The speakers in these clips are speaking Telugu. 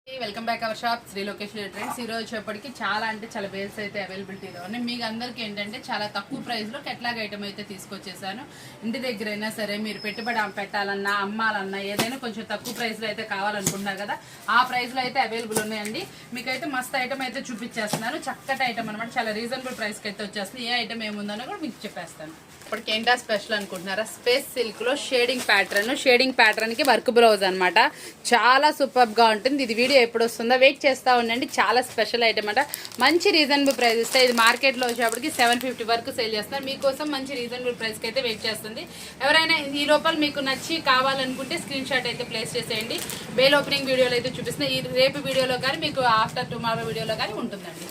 Welcome back our shop Shri Lokesh Trends. ఈ రోజు వచ్చేప్పటికి చాలా అంటే చాలా బేల్స్ అయితే అవైలబిలిటీలో ఉన్నాయి. మీకు అందరికీ ఏంటంటే చాలా తక్కువ ప్రైస్లో కెట్లాగ్ ఐటమ్ అయితే తీసుకొచ్చేసాను. ఇంటి దగ్గర అయినా సరే మీరు పెట్టుబడి పెట్టాలన్నా అమ్మాలన్నా ఏదైనా కొంచెం తక్కువ ప్రైస్లో అయితే కావాలనుకుంటున్నారు కదా, ఆ ప్రైస్లో అయితే అవైలబుల్ ఉన్నాయండి. మీకైతే మస్తు ఐటమ్ అయితే చూపించేస్తున్నాను. చక్కటి ఐటమ్ అనమాట, చాలా రీజనబుల్ ప్రైస్కి అయితే వచ్చేస్తుంది. ఏ ఐటమ్ ఏముందనో కూడా మీకు చెప్పేస్తాను. ఇప్పటికి ఏంటా స్పెషల్ అనుకుంటున్నారా, స్పేస్ సిల్క్లో షేడింగ్ ప్యాటర్న్కి వర్క్ బ్లౌజ్ అనమాట. చాలా సూపర్గా ఉంటుంది. ఇది వీడియో ఎప్పుడు వస్తుందో వెయిట్ చేస్తూ ఉండండి. చాలా స్పెషల్ ఐటమ్ అంట, మంచి రీజనబుల్ ప్రైస్ ఇస్తాయి. ఇది మార్కెట్లో వచ్చేప్పటికి 750 వరకు సేల్ చేస్తున్నారు. మీకోసం మంచి రీజనబుల్ ప్రైస్కి అయితే వెయిట్ చేస్తుంది. ఎవరైనా ఈ లోపల మీకు నచ్చి కావాలనుకుంటే స్క్రీన్ షాట్ అయితే ప్లేస్ చేసేయండి. బేల్ ఓపెనింగ్ వీడియోలో అయితే చూపిస్తున్నాయి. ఈ రేపు వీడియోలో కానీ మీకు ఆఫ్టర్ టుమారో వీడియోలో కానీ ఉంటుందండి.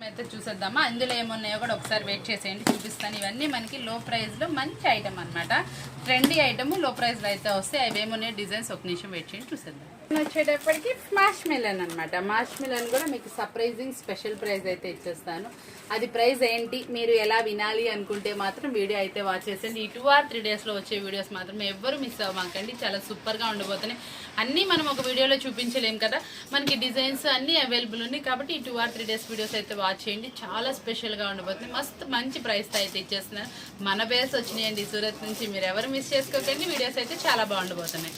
అయితే చూసేద్దామా ఇందులో ఏమున్నాయో కూడా ఒకసారి వెయిట్ చేసేయండి, చూపిస్తాను. ఇవన్నీ మనకి లో ప్రైస్లో మంచి ఐటమ్ అనమాట, ట్రెండీ ఐటమ్ లో ప్రైస్లో అయితే వస్తాయి. అవి ఏమున్నాయో డిజైన్స్ ఒక నిమిషం వెయిట్ చేయండి, చూసేద్దాం. వచ్చేటప్పటికి మాష్ మిలన్ అనమాట. మాష్ మిలన్ కూడా మీకు సర్ప్రైజింగ్ స్పెషల్ ప్రైస్ అయితే ఇచ్చేస్తాను. అది ప్రైస్ ఏంటి మీరు ఎలా వినాలి అనుకుంటే మాత్రం వీడియో అయితే వాచ్ చేసేయండి. ఈ 2 or 3 డేస్లో వచ్చే వీడియోస్ మాత్రం ఎవరు మిస్ అవ్వకండి, చాలా సూపర్గా ఉండబోతున్నాయి. అన్నీ మనం ఒక వీడియోలో చూపించలేం కదా, మనకి డిజైన్స్ అన్నీ అవైలబుల్ ఉన్నాయి. కాబట్టి ఈ 2 or 3 డేస్ వీడియోస్ అయితే వాచ్ చేయండి, చాలా స్పెషల్గా ఉండబోతుంది. మస్తు మంచి ప్రైస్తో అయితే ఇచ్చేస్తున్నారు. మన బేస్ వచ్చినాయండి సూరత్ నుంచి, మీరు ఎవరు మిస్ చేసుకోకండి. వీడియోస్ అయితే చాలా బాగుండబోతున్నాయి.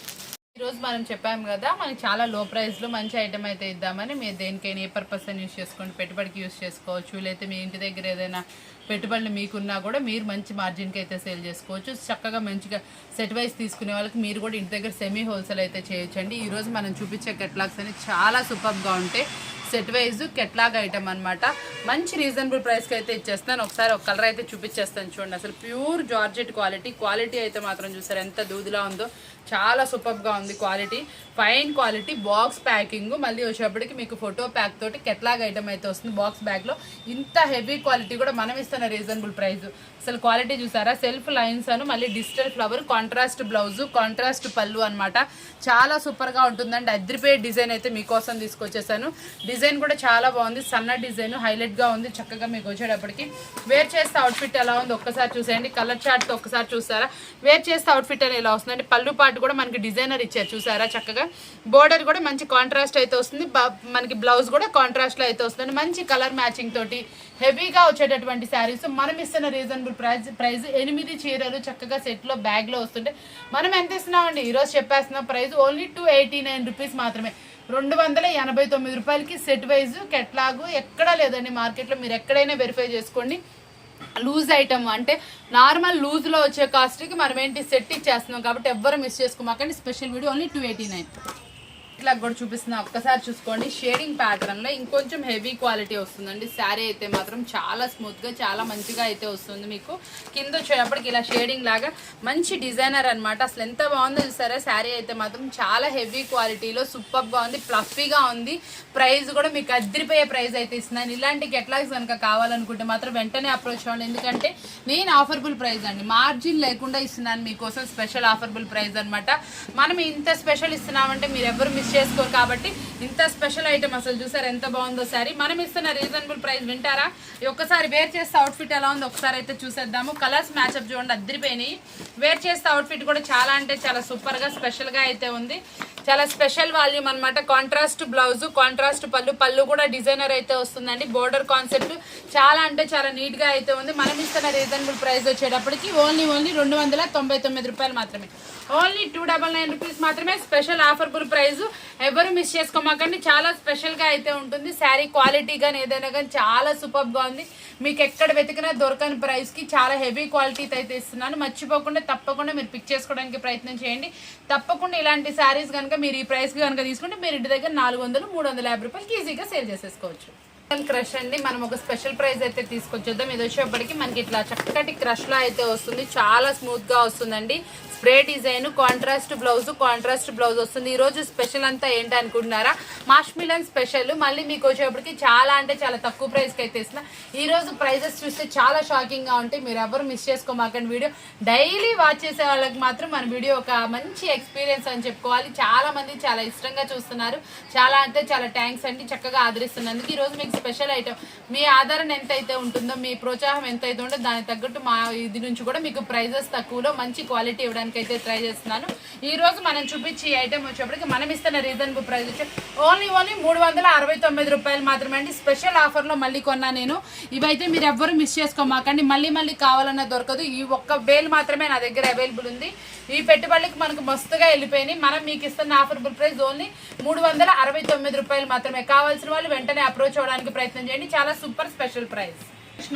ఈరోజు మనం చెప్పాము కదా, మనకి చాలా లో ప్రైస్లో మంచి ఐటమ్ అయితే ఇద్దామని. మీరు దేనికైనా ఏ పర్పస్ అని యూస్ చేసుకోండి, పెట్టుబడికి యూస్ చేసుకోవచ్చు. లేకపోతే మీ ఇంటి దగ్గర ఏదైనా పెట్టుబడులు మీకున్నా కూడా మీరు మంచి మార్జిన్కి అయితే సేల్ చేసుకోవచ్చు. చక్కగా మంచిగా సెట్ వైజ్ తీసుకునే వాళ్ళకి మీరు కూడా ఇంటి దగ్గర సెమీ హోల్సేల్ అయితే చేయొచ్చండి. ఈరోజు మనం చూపించే కెట్లాగ్స్ అని చాలా సూపర్గా ఉంటాయి. సెట్ వైజ్ కెట్లాగ్ ఐటమ్ అనమాట, మంచి రీజనబుల్ ప్రైస్కి అయితే ఇచ్చేస్తాను. ఒకసారి ఒక కలర్ అయితే చూపించేస్తాను చూడండి. అసలు ప్యూర్ జార్జెట్ క్వాలిటీ అయితే మాత్రం చూసారు ఎంత దూదిలా ఉందో, చాలా సూపర్గా ఉంది. Quality fine quality, box packing. మళ్ళీ వచ్చేప్పటికి మీకు ఫోటో ప్యాక్ తోటి కెట్లాగ్ ఐటమ్ అయితే వస్తుంది బాక్స్ బ్యాగ్లో. ఇంత హెవీ క్వాలిటీ కూడా మనం ఇస్తున్న రీజనబుల్ ప్రైస్. అసలు క్వాలిటీ చూసారా, సెల్ఫ్ లైన్స్ అను మళ్ళీ digital flower, contrast blouse, contrast పళ్ళు అనమాట. చాలా సూపర్గా ఉంటుందండి. అద్రిపోయే డిజైన్ అయితే మీకోసం తీసుకొచ్చేసాను. డిజైన్ కూడా చాలా బాగుంది, సన్న డిజైన్ హైలైట్గా ఉంది. చక్కగా మీకు వచ్చేటప్పటికి వేర్ చేస్తే అవుట్ఫిట్ ఎలా ఉంది ఒక్కసారి చూసేయండి. కలర్ చార్ట్తో ఒక్కసారి చూసారా, వేర్ చేస్తే అవుట్ఫిట్ అని ఎలా వస్తుందండి. పళ్ళు పాటు కూడా మనకి డిజైనర్ ఇచ్చారు చూసారా. చక్కగా బోర్డర్ కూడా మంచి కాంట్రాస్ట్ అయితే వస్తుంది. మనకి బ్లౌజ్ కూడా కాంట్రాస్ట్ లో అయితే వస్తుంది. మంచి కలర్ మ్యాచింగ్ తోటి హెవీగా వచ్చేటటువంటి శారీస్ మనం ఇస్తున్న రీజనబుల్ ప్రైస్ 8 చీరలు చక్కగా సెట్ లో బ్యాగ్ లో వస్తుంటే మనం ఎంత ఇస్తున్నామండి ఈరోజు చెప్పేస్తున్నాం. ప్రైస్ ఓన్లీ 289 రూపీస్ మాత్రమే. 289 రూపాయలకి సెట్ వైజ్ కెట్లాగు ఎక్కడా లేదండి మార్కెట్లో. మీరు ఎక్కడైనా వెరిఫై చేసుకోండి. లూజ్ ఐటమ్ అంటే నార్మల్ లూజ్లో వచ్చే కాస్ట్కి మనం ఏంటి సెట్ ఇచ్చేస్తున్నాం. కాబట్టి ఎవ్వరు మిస్ చేసుకోమాకండి. Special video only 289. ఇట్లా కూడా చూపిస్తున్నా, ఒక్కసారి చూసుకోండి. షేడింగ్ ప్యాటర్న్లో ఇంకొంచెం హెవీ క్వాలిటీ వస్తుందండి. శారీ అయితే మాత్రం చాలా స్మూత్గా చాలా మంచిగా అయితే వస్తుంది. మీకు కింద వచ్చేటప్పటికి ఇలా షేడింగ్ లాగా మంచి డిజైనర్ అనమాట. అసలు ఎంత బాగుందో చూసారా. శారీ అయితే మాత్రం చాలా హెవీ క్వాలిటీలో సూపర్గా ఉంది, ఫ్లఫీగా ఉంది. ప్రైస్ కూడా మీకు అదిరిపోయే ప్రైస్ అయితే ఇస్తున్నాను. ఇలాంటి కెట్లాగ్స్ కనుక కావాలనుకుంటే మాత్రం వెంటనే అప్రోచ్ అవ్వండి. ఎందుకంటే నేను ఆఫర్బుల్ ప్రైస్ అండి, మార్జిన్ లేకుండా ఇస్తున్నాను మీకోసం. స్పెషల్ ఆఫర్బుల్ ప్రైస్ అనమాట. మనం ఇంత స్పెషల్ ఇస్తున్నామంటే మీరు ఎవరు మిస్ చేసుకోరు. కాబట్టి ఇంత స్పెషల్ ఐటమ్ అసలు చూసారు ఎంత బాగుందో శారీ. మనం ఇస్తున్న రీజనబుల్ ప్రైస్ వింటారా. ఒక్కసారి వేర్ చేస్తే అవుట్ఫిట్ ఎలా ఉందో ఒకసారి అయితే చూసేద్దాము. కలర్స్ మ్యాచ్అప్ చూడండి, అద్దరిపోయినాయి. వేర్ చేస్తే అవుట్ఫిట్ కూడా చాలా అంటే చాలా సూపర్గా స్పెషల్గా అయితే ఉంది. చాలా స్పెషల్ వాల్యూమ్ అనమాట. కాంట్రాస్ట్ బ్లౌజ్, కాంట్రాస్ట్ పళ్ళు కూడా డిజైనర్ అయితే వస్తుందండి. బోర్డర్ కాన్సెప్ట్ చాలా అంటే చాలా నీట్గా అయితే ఉంది. మనం ఇస్తున్న రీజనబుల్ ప్రైస్ వచ్చేటప్పటికి ఓన్లీ 299 రూపాయలు మాత్రమే. ఓన్లీ 299 రూపీస్ మాత్రమే. స్పెషల్ ఆఫర్బుల్ ప్రైస్, ఎవరు మిస్ చేసుకోమాకండి. చాలా స్పెషల్గా అయితే ఉంటుంది. శారీ క్వాలిటీ కానీ ఏదైనా కానీ చాలా సూపర్గా ఉంది. మీకు ఎక్కడ వెతికినా దొరకని ప్రైస్కి చాలా హెవీ క్వాలిటీ అయితే ఇస్తున్నాను. మర్చిపోకుండా తప్పకుండా మీరు పిక్ చేసుకోవడానికి ప్రయత్నం చేయండి. తప్పకుండా ఇలాంటి శారీస్ కనుక మీరు ఈ ప్రైస్కి కనుక తీసుకుంటే మీరు ఇంటి దగ్గర 400-350 రూపాయలకి ఈజీగా సేల్ చేసేసుకోవచ్చు. క్రష్ అండి, మనం ఒక స్పెషల్ ప్రైస్ అయితే తీసుకొచ్చేద్దాం. ఇది వచ్చేప్పటికి మనకి ఇట్లా చక్కటి క్రష్ లో అయితే వస్తుంది. చాలా స్మూత్ గా వస్తుందండి. స్ప్రే డిజైన్, కాంట్రాస్ట్ బ్లౌజ్ వస్తుంది. ఈ రోజు స్పెషల్ అంతా ఏంటి అనుకుంటున్నారా, మాష్ మిలన్ స్పెషల్. మళ్ళీ మీకు వచ్చేప్పటికి చాలా అంటే చాలా తక్కువ ప్రైస్ కి అయితే ఇస్తున్నా. ఈ రోజు ప్రైజెస్ చూస్తే చాలా షాకింగ్ గా ఉంటాయి. మీరు ఎవరు మిస్ చేసుకోమాకండి. వీడియో డైలీ వాచ్ చేసే వాళ్ళకి మాత్రం మన వీడియో ఒక మంచి ఎక్స్పీరియన్స్ అని చెప్పుకోవాలి. చాలా మంది చాలా ఇష్టంగా చూస్తున్నారు. చాలా అంటే చాలా థ్యాంక్స్ అండి, చక్కగా ఆదరిస్తున్నందుకు. ఈ రోజు మీకు స్పెషల్ ఐటమ్ మీ ఆదరణ ఎంత అయితే ఉంటుందో మీ ప్రోత్సాహం ఎంత అయితే ఉంటుందో దానికి తగ్గట్టు మా ఇది నుంచి కూడా మీకు ప్రైజెస్ తక్కువలో మంచి క్వాలిటీ ఇవ్వడానికి అయితే ట్రై చేస్తున్నాను. ఈ రోజు మనం చూపించే ఈ ఐటమ్ వచ్చేప్పటికి మనం ఇస్తున్న రీజనబుల్ ప్రైస్ వచ్చి ఓన్లీ 369 రూపాయలు మాత్రమే అండి. స్పెషల్ ఆఫర్లో మళ్ళీ కొన్నా నేను. ఇవైతే మీరు ఎవ్వరు మిస్ చేసుకోమాకండి, మళ్ళీ కావాలన్నా దొరకదు. ఈ ఒక్క బేల్ మాత్రమే నా దగ్గర అవైలబుల్ ఉంది. ఈ పెట్టుబడులకు మనకు మస్తుగా వెళ్ళిపోయినాయి. మనం మీకు ఇస్తున్న ఆఫర్బుల్ ప్రైస్ ఓన్లీ 369 రూపాయలు మాత్రమే. కావాల్సిన వాళ్ళు వెంటనే అప్రోచ్ అవ్వడానికి ప్రయత్నం చేయండి. చాలా సూపర్ స్పెషల్ ప్రైస్.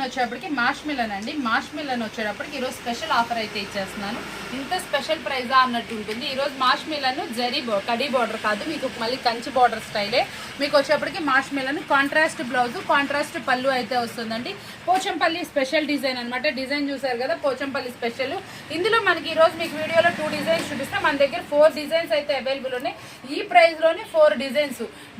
వచ్చేటప్పటికి మాష్ మిలన్ అండి. మాష్ మిలన్ వచ్చేటప్పటికి ఈరోజు స్పెషల్ ఆఫర్ అయితే ఇచ్చేస్తున్నాను. ఇంత స్పెషల్ ప్రైజా అన్నట్టు ఉంటుంది. ఈరోజు మాష్ మిలన్ జరీ కడీ బార్డర్ కాదు, మీకు మళ్ళీ కంచి బార్డర్ స్టైలే. మీకు వచ్చేప్పటికి మాష్ మిలన్ కాంట్రాస్ట్ బ్లౌజ్ కాంట్రాస్ట్ పళ్ళు అయితే వస్తుందండి. పోచంపల్లి స్పెషల్ డిజైన్ అనమాట. డిజైన్ చూసారు కదా, పోచంపల్లి స్పెషల్. ఇందులో మనకి ఈరోజు మీకు వీడియోలో 2 డిజైన్స్ చూపిస్తాం. మన దగ్గర 4 డిజైన్స్ అయితే అవైలబుల్ ఉన్నాయి. ఈ ప్రైస్ లోనే 4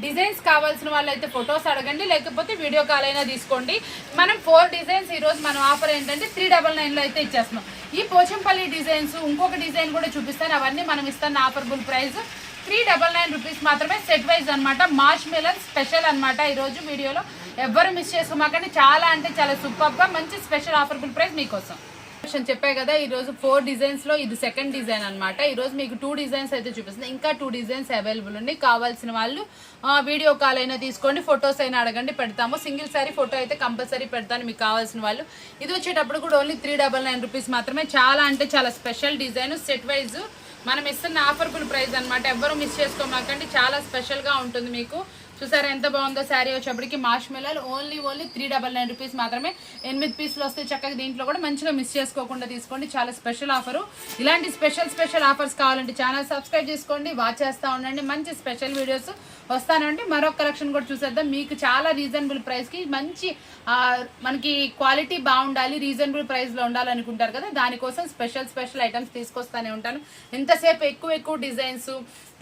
డిజైన్స్ కావాల్సిన వాళ్ళు అయితే ఫొటోస్ అడగండి, లేకపోతే వీడియో కాల్ అయినా తీసుకోండి. మనం 4 డిజైన్స్ ఈ రోజు మనం ఆఫర్ ఏంటంటే 399 అయితే ఇచ్చేస్తున్నాం. ఈ పోచంపల్లి డిజైన్స్ ఇంకొక డిజైన్ కూడా చూపిస్తాను. అవన్నీ మనం ఇస్తున్న ఆఫర్బుల్ ప్రైస్ 399 రూపీస్ మాత్రమే. సెట్ వైజ్ అనమాట. మాష్ మిలన్ స్పెషల్ అనమాట. ఈ రోజు వీడియోలో ఎవ్వరు మిస్ చేసుకోమాకండి. చాలా అంటే చాలా సూపర్ గా మంచి స్పెషల్ ఆఫర్బుల్ ప్రైస్ మీకోసం చెప్పాయి కదా. ఈ రోజు 4 డిజైన్స్ లో ఇది సెకండ్ డిజైన్ అనమాట. ఈ రోజు మీకు 2 డిజైన్స్ అయితే చూపిస్తుంది. ఇంకా 2 డిజైన్స్ అవైలబుల్ ఉన్నాయి. కావాల్సిన వాళ్ళు వీడియో కాల్ అయినా తీసుకోండి, ఫొటోస్ అయినా అడగండి, పెడతాము. సింగిల్ సారీ ఫోటో అయితే కంపల్సరీ పెడతాను మీకు కావాల్సిన వాళ్ళు. ఇది వచ్చేటప్పుడు కూడా ఓన్లీ 399 రూపీస్ మాత్రమే. చాలా అంటే చాలా స్పెషల్ డిజైన్. సెట్ వైజ్ మనం ఇస్తున్న ఆఫర్బుల్ ప్రైస్ అనమాట. ఎవ్వరూ మిస్ చేసుకోమాకండి. చాలా స్పెషల్ గా ఉంటుంది మీకు. చూసారా ఎంత బాగుందో శారీ వచ్చేప్పటికి మాష్ మిలన్ ఓన్లీ 399 రూపీస్ మాత్రమే. 8 పీసులు వస్తే చక్కగా దీంట్లో కూడా మంచిగా మిస్ చేసుకోకుండా తీసుకోండి. చాలా స్పెషల్ ఆఫరు. ఇలాంటి స్పెషల్ ఆఫర్స్ కావాలంటే ఛానల్ సబ్స్క్రైబ్ చేసుకోండి, వాచ్ చేస్తూ ఉండండి. మంచి స్పెషల్ వీడియోస్ వస్తానండి. మరొక కలెక్షన్ కూడా చూసేద్దాం. మీకు చాలా రీజనబుల్ ప్రైస్కి మంచి మనకి క్వాలిటీ బాగుండాలి, రీజనబుల్ ప్రైస్లో ఉండాలనుకుంటారు కదా, దానికోసం స్పెషల్ ఐటమ్స్ తీసుకొస్తానే ఉంటాను. ఎంతసేపు ఎక్కువ డిజైన్స్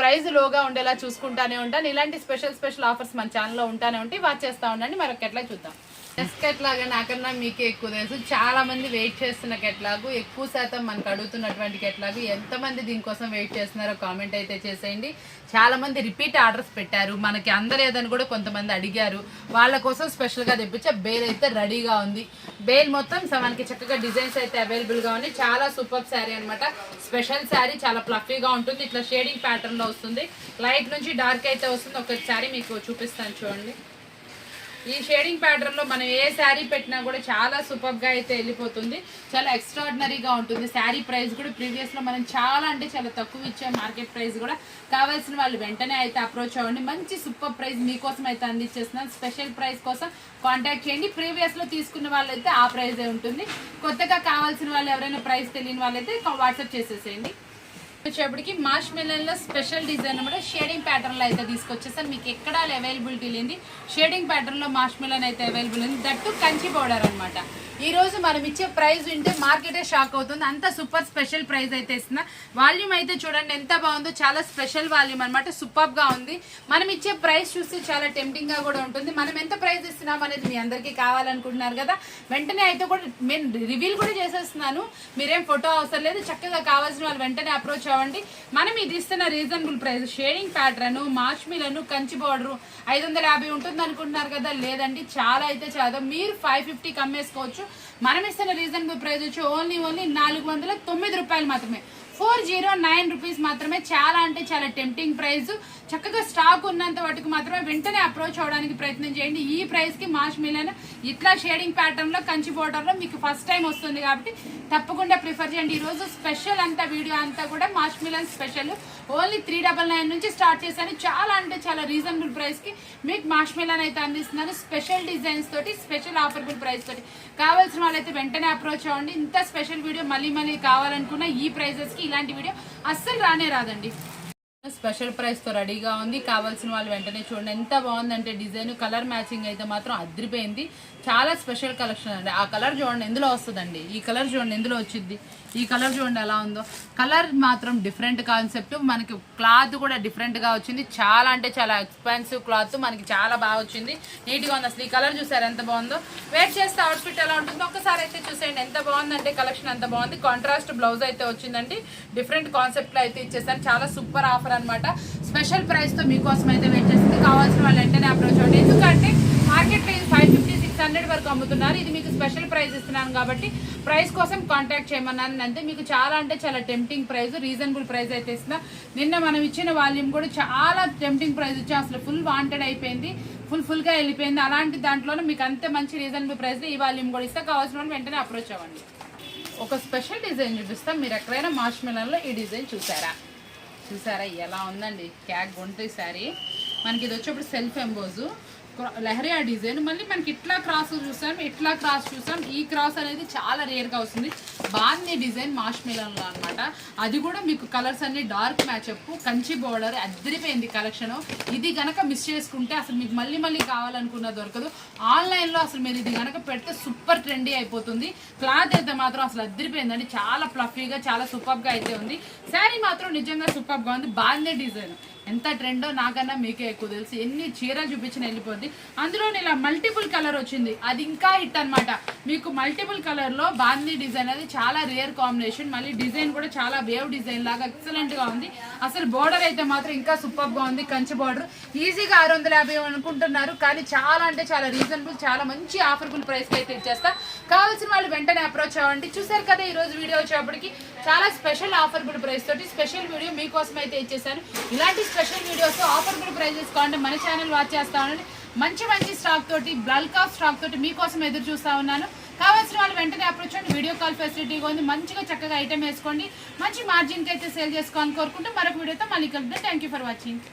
ప్రైస్ లోగా ఉండేలా చూసుకుంటానే ఉంటాను. ఇలాంటి స్పెషల్ ఆఫర్స్ మన ఛానల్లో ఉంటానే ఉంటాయి. వాచ్ చేస్తూ ఉండండి. మరొక ఎట్లా చూద్దాం. డ్రెస్ కెట్లాగా నాకన్నా మీకే ఎక్కువ తెలుసు. చాలా మంది వెయిట్ చేస్తున్న కెట్లాగు, ఎక్కువ శాతం మనకు అడుగుతున్నటువంటి కెట్లాగు. ఎంతమంది దీనికోసం వెయిట్ చేస్తున్నారో కామెంట్ అయితే చేసేయండి. చాలా మంది రిపీట్ ఆర్డర్స్ పెట్టారు. మనకి అందలేదని కూడా కొంతమంది అడిగారు. వాళ్ళ కోసం స్పెషల్గా తెప్పించే బేల్ అయితే రెడీగా ఉంది. బేల్ మొత్తం మనకి చక్కగా డిజైన్స్ అయితే అవైలబుల్గా ఉన్నాయి. చాలా సూపర్ శారీ అనమాట. స్పెషల్ శారీ, చాలా ఫ్లఫీగా ఉంటుంది. ఇట్లా షేడింగ్ ప్యాటర్న్లో వస్తుంది. లైట్ నుంచి డార్క్ అయితే వస్తుంది. ఒక శారీ మీకు చూపిస్తాను చూడండి. ఈ షేడింగ్ ప్యాటర్న్ లో మనం ఏ శారీ పెట్టినా కూడా చాలా సూపర్ గా అయితే వెళ్ళిపోతుంది. చాలా ఎక్స్ట్రాడినరీగా ఉంటుంది. శారీ ప్రైస్ కూడా ప్రీవియస్ లో మనం చాలా అంటే చాలా తక్కువ ఇచ్చే మార్కెట్ ప్రైస్ కూడా. కావాల్సిన వాళ్ళు వెంటనే అయితే అప్రోచ్ అవ్వండి. మంచి సూపర్ ప్రైస్ మీకోసం అయితే అందించేస్తున్నాను. స్పెషల్ ప్రైస్ కోసం కాంటాక్ట్ చేయండి. ప్రీవియస్ లో తీసుకున్న వాళ్ళైతే ఆ ప్రైజే ఉంటుంది. కొత్తగా కావాల్సిన వాళ్ళు ఎవరైనా ప్రైస్ తెలియని వాళ్ళైతే వాట్సాప్ చేసేసేయండి. వచ్చేప్పటికి మాష్ మిలన్ లో స్పెషల్ డిజైన్ అనమాట. షేడింగ్ ప్యాటర్న్ లో అయితే తీసుకొచ్చేసాను. మీకు ఎక్కడ అవైలబిలిటీ లేని షేడింగ్ ప్యాటర్న్ లో మాష్ మిలన్ అయితే అవైలబుల్ ఉంది. దట్టు కంచి పౌడర్ అనమాట. ఈ రోజు మనం ఇచ్చే ప్రైస్ వింటే మార్కెటే షాక్ అవుతుంది. అంత సూపర్ స్పెషల్ ప్రైస్ అయితే ఇస్తున్నా. వాల్యూమ్ అయితే చూడండి ఎంత బాగుందో. చాలా స్పెషల్ వాల్యూమ్ అనమాట. సూపర్ గా ఉంది. మనం ఇచ్చే ప్రైస్ చూస్తే చాలా టెంప్టింగ్ గా కూడా ఉంటుంది. మనం ఎంత ప్రైస్ ఇస్తున్నాం అనేది మీ అందరికీ కావాలనుకుంటున్నారు కదా. వెంటనే అయితే కూడా నేను రివీల్ కూడా చేసేస్తున్నాను. మీరేం ఫోటో అవసరం లేదు. చక్కగా కావాల్సిన వాళ్ళు వెంటనే అప్రోచ్ అవ్వండి. మనం ఇది ఇస్తున్న రీజనబుల్ ప్రైస్ షేడింగ్ ప్యాటర్న్ మాష్ మిలన్ కంచి బార్డర్ 550 ఉంటుంది అనుకుంటున్నారు కదా. లేదండి, చాలా అయితే చాలా. మీరు 550 అమ్మేసుకోవచ్చు. మనం ఇస్తున్న రీజనబుల్ ప్రైస్ వచ్చి ఓన్లీ 409 రూపాయలు మాత్రమే. 409 రూపీస్ మాత్రమే. చాలా అంటే చాలా టెంప్టింగ్ ప్రైస్. చక్కగా స్టాక్ ఉన్నంత వాటికి మాత్రమే వెంటనే అప్రోచ్ అవడానికి ప్రయత్నం చేయండి. ఈ ప్రైస్ కి మాష్ మిలన్ ఇట్లా షేడింగ్ ప్యాటర్న్ లో కంచి బోర్డర్ లో మీకు ఫస్ట్ టైం వస్తుంది కాబట్టి తప్పకుండా ప్రిఫర్ చేయండి. ఈ రోజు స్పెషల్ అంతా వీడియో అంతా కూడా మాష్ మిలన్ స్పెషల్ ఓన్లీ 399 నుంచి స్టార్ట్ చేశాను. చాలా అంటే చాలా రీజనబుల్ ప్రైస్ కి మీకు మాష్ మిలన్ అయితే అందిస్తున్నాను. స్పెషల్ డిజైన్స్ తోటి స్పెషల్ ఆఫర్బుల్ ప్రైస్ తోటి. కావాల్సిన వాళ్ళైతే వెంటనే అప్రోచ్ అవ్వండి. ఇంత స్పెషల్ వీడియో మళ్ళీ కావాలనుకున్న ఈ ప్రైజెస్ కి ఇలాంటి వీడియో అస్సలు రాదండి. స్పెషల్ ప్రైస్ తో రెడీగా ఉంది. కావాల్సిన వాళ్ళు వెంటనే చూడండి. ఎంత బాగుందంటే డిజైన్ కలర్ మ్యాచింగ్ అయితే మాత్రం అదిరిపోయింది. చాలా స్పెషల్ కలెక్షన్ అండి. ఆ కలర్ చూడండి ఎందులో వస్తుందండి. ఈ కలర్ చూడండి ఎందులో వచ్చింది. ఈ కలర్ చూడండి ఎలా ఉందో. కలర్ మాత్రం డిఫరెంట్ కాన్సెప్ట్. మనకి క్లాత్ కూడా డిఫరెంట్ గా వచ్చింది. చాలా అంటే చాలా ఎక్స్పెన్సివ్ క్లాత్. మనకి చాలా బాగా వచ్చింది. నీట్ గా ఉంది. అసలు ఈ కలర్ చూసారు ఎంత బాగుందో. వేర్ చేస్తే అవుట్ఫిట్ ఎలా ఉంటుందో ఒక్కసారి అయితే చూసేయండి. ఎంత బాగుందంటే కలెక్షన్ అంత బాగుంది. కాంట్రాస్ట్ బ్లౌజ్ అయితే వచ్చిందండి. డిఫరెంట్ కాన్సెప్ట్ లో అయితే ఇచ్చేసాను. చాలా సూపర్ ఆఫర్ అనమాట. స్పెషల్ ప్రైస్ తో మీకోసం అయితే వెయిట్ చేస్తుంది. కావాల్సిన వాళ్ళు వెంటనే అప్రోచ్ అవ్వండి. ఎందుకంటే మార్కెట్ 1200 వరకు అమ్ముతున్నారు. ఇది మీకు స్పెషల్ ప్రైస్ ఇస్తున్నాను కాబట్టి ప్రైస్ కోసం కాంటాక్ట్ చేయమన్నాను అంతే. మీకు చాలా అంటే చాలా టెంప్టింగ్ ప్రైస్, రీజనబుల్ ప్రైస్ అయితే ఇస్తున్నా. నిన్న మనం ఇచ్చిన వాల్యూమ్ కూడా చాలా టెంప్టింగ్ ప్రైస్ ఇచ్చాం, అసలు ఫుల్ వాంటెడ్ అయిపోయింది, ఫుల్గా వెళ్ళిపోయింది. అలాంటి దాంట్లోనే మీకు అంతే మంచి రీజనబుల్ ప్రైస్ ఈ వాల్యూమ్ కూడా ఇస్తా. కావాల్సిన వాళ్ళు వెంటనే అప్రోచ్ అవ్వండి. ఒక స్పెషల్ డిజైన్ చూపిస్తాం. మీరు ఎక్కడైనా మార్ష్ మెలన్లో ఈ డిజైన్ చూసారా ఎలా ఉందండి, క్యాక్ గుంటే శారీ. మనకి ఇది వచ్చేప్పుడు సెల్ఫ్ ఎంబోజు లెహరియా డిజైన్. మళ్ళీ మనకి ఇట్లా క్రాస్ చూసాం, ఇట్లా క్రాస్ చూసాం. ఈ క్రాస్ అనేది చాలా రేర్గా వస్తుంది. బాగుంది డిజైన్ మార్ష్ మెలన్లో అనమాట. అది కూడా మీకు కలర్స్ అన్ని డార్క్ మ్యాచ్అప్, కంచి బోర్డర్, అద్దరిపోయింది కలెక్షన్. ఇది కనుక మిస్ చేసుకుంటే అసలు మీకు మళ్ళీ కావాలనుకున్న దొరకదు. ఆన్లైన్లో అసలు మీరు ఇది కనుక పెడితే సూపర్ ట్రెండీ అయిపోతుంది. క్లాత్ అయితే మాత్రం అసలు అద్దరిపోయిందండి, చాలా ఫ్లఫీగా చాలా సూపర్గా అయితే ఉంది. శారీ మాత్రం నిజంగా సూపర్గా ఉంది. బాగుంది డిజైన్. ఎంత ట్రెండో నాకన్నా మీకే ఎక్కువ తెలుసు. ఎన్ని చీరలు చూపించిన వెళ్ళిపోద్ది. అందులో ఇలా మల్టిపుల్ కలర్ వచ్చింది, అది ఇంకా హిట్ అనమాట. మీకు మల్టిపుల్ కలర్లో బాందీ డిజైన్ అది చాలా రేర్ కాంబినేషన్. మళ్ళీ డిజైన్ కూడా చాలా వేవ్ డిజైన్ లాగా ఎక్సలెంట్గా ఉంది. అసలు బోర్డర్ అయితే మాత్రం ఇంకా సూపర్గా ఉంది. కంచి బోర్డర్ ఈజీగా 650 అనుకుంటున్నారు, కానీ చాలా అంటే చాలా రీజనబుల్, చాలా మంచి ఆఫర్బుల్ ప్రైస్కి అయితే ఇచ్చేస్తా. కావాల్సిన వాళ్ళు వెంటనే అప్రోచ్ అవ్వండి. చూసారు కదా ఈరోజు వీడియో వచ్చేప్పటికి చాలా స్పెషల్ ఆఫర్బుల్ ప్రైస్ తోటి స్పెషల్ వీడియో మీకోసం అయితే ఇచ్చేసాను. ఇలాంటి స్పెషల్ వీడియోస్ ఆఫర్బుల్ ప్రైజెస్ కావాలంటే మన ఛానల్ వాచ్ చేస్తా ఉండండి. మంచి స్టాక్ తోటి, బల్క్ ఆఫ్ స్టాక్ తోటి మీకోసం ఎదురు చూస్తా ఉన్నాను. కావాల్సిన వాళ్ళు వెంటనే అప్రోచ్ అవ్వండి. వీడియో కాల్ ఫెసిలిటీగా ఉంది. మంచిగా చక్కగా ఐటమ్ వేసుకోండి. మంచి మార్జిన్కి అయితే సేల్ చేసుకోవాలని కోరుకుంటూ మరొక వీడియోతో మళ్ళీ కలుద్దాం. Thank you for watching.